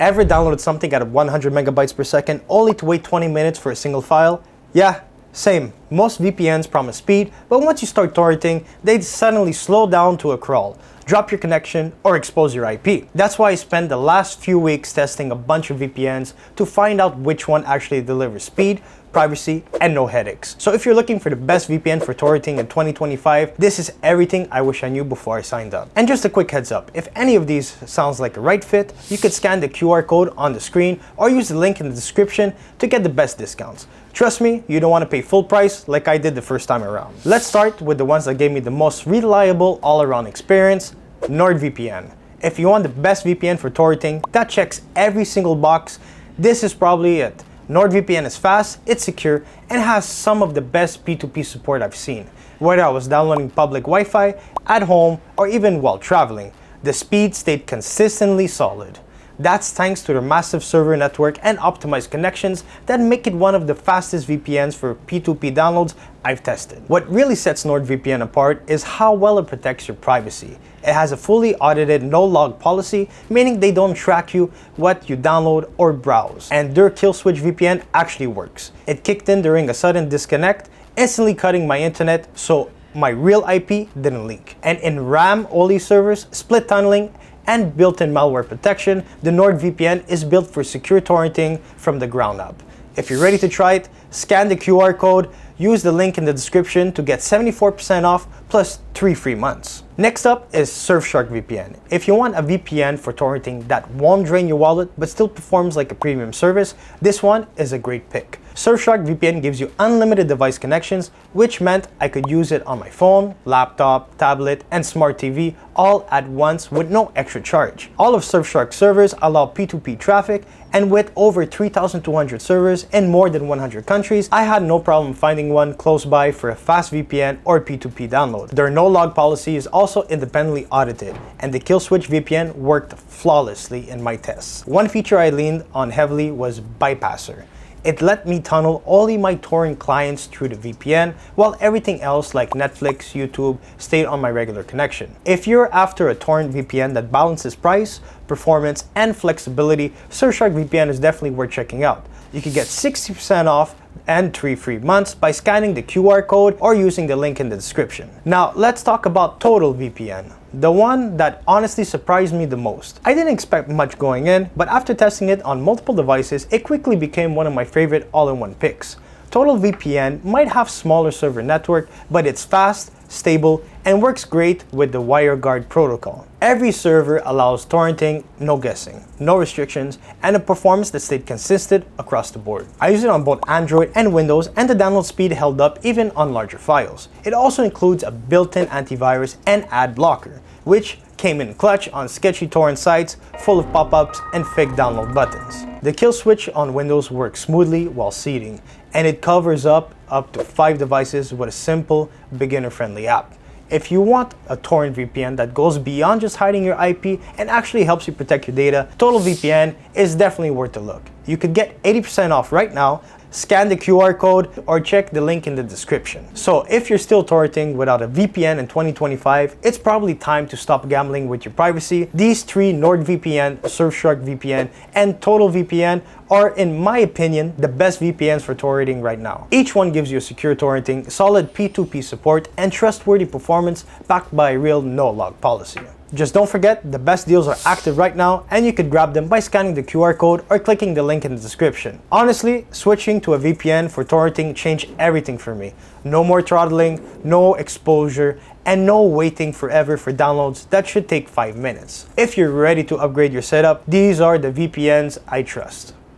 Ever downloaded something at 100 megabytes per second only to wait 20 minutes for a single file? Yeah, same. Most VPNs promise speed, but once you start torrenting, they suddenly slow down to a crawl, drop your connection, or expose your IP. That's why I spent the last few weeks testing a bunch of VPNs to find out which one actually delivers speed, privacy, and no headaches. So if you're looking for the best VPN for torrenting in 2025, this is everything I wish I knew before I signed up. And just a quick heads up, if any of these sounds like a right fit, you could scan the QR code on the screen or use the link in the description to get the best discounts. Trust me, you don't want to pay full price like I did the first time around. Let's start with the ones that gave me the most reliable all-around experience, NordVPN. If you want the best VPN for torrenting that checks every single box, this is probably it. NordVPN is fast, it's secure, and has some of the best P2P support I've seen. Whether I was downloading public Wi-Fi, at home, or even while traveling, the speed stayed consistently solid. That's thanks to their massive server network and optimized connections that make it one of the fastest VPNs for P2P downloads I've tested. What really sets NordVPN apart is how well it protects your privacy. It has a fully audited no-log policy, meaning they don't track you, what you download or browse. And their kill switch VPN actually works. It kicked in during a sudden disconnect, instantly cutting my internet so my real IP didn't leak. And in RAM-only servers, split tunneling, and built-in malware protection, the NordVPN is built for secure torrenting from the ground up. If you're ready to try it, scan the QR code, use the link in the description to get 74% off plus 3 free months. Next up is Surfshark VPN. If you want a VPN for torrenting that won't drain your wallet but still performs like a premium service, this one is a great pick. Surfshark VPN gives you unlimited device connections, which meant I could use it on my phone, laptop, tablet, and smart TV all at once with no extra charge. All of Surfshark servers allow P2P traffic, and with over 3,200 servers in more than 100 countries, I had no problem finding one close by for a fast VPN or P2P download. Their no-log policy is also independently audited, and the kill switch VPN worked flawlessly in my tests. One feature I leaned on heavily was Bypasser. It let me tunnel only my torrent clients through the VPN, while everything else like Netflix, YouTube stayed on my regular connection. If you're after a torrent VPN that balances price, performance, and flexibility, Surfshark VPN is definitely worth checking out. You can get 60% off and 3 free months by scanning the QR code or using the link in the description. Now let's talk about Total VPN, the one that honestly surprised me the most. I didn't expect much going in, but after testing it on multiple devices, it quickly became one of my favorite all-in-one picks. Total VPN might have smaller server network, but it's fast, stable, and works great with the WireGuard protocol. Every server allows torrenting, no guessing, no restrictions, and a performance that stayed consistent across the board. I use it on both Android and Windows, and the download speed held up even on larger files. It also includes a built-in antivirus and ad blocker, which came in clutch on sketchy torrent sites full of pop-ups and fake download buttons. The kill switch on Windows works smoothly while seeding, and it covers up to 5 devices with a simple, beginner-friendly app. If you want a torrent VPN that goes beyond just hiding your IP and actually helps you protect your data, Total VPN is definitely worth a look. You could get 80% off right now. Scan the QR code or check the link in the description. So if you're still torrenting without a VPN in 2025, it's probably time to stop gambling with your privacy. These 3, NordVPN, Surfshark VPN, and Total VPN, are, in my opinion, the best VPNs for torrenting right now. Each one gives you a secure torrenting, solid P2P support, and trustworthy performance backed by a real no-log policy. Just don't forget, the best deals are active right now, and you could grab them by scanning the QR code or clicking the link in the description. Honestly, switching to a VPN for torrenting changed everything for me. No more throttling, no exposure, and no waiting forever for downloads that should take 5 minutes. If you're ready to upgrade your setup, these are the VPNs I trust.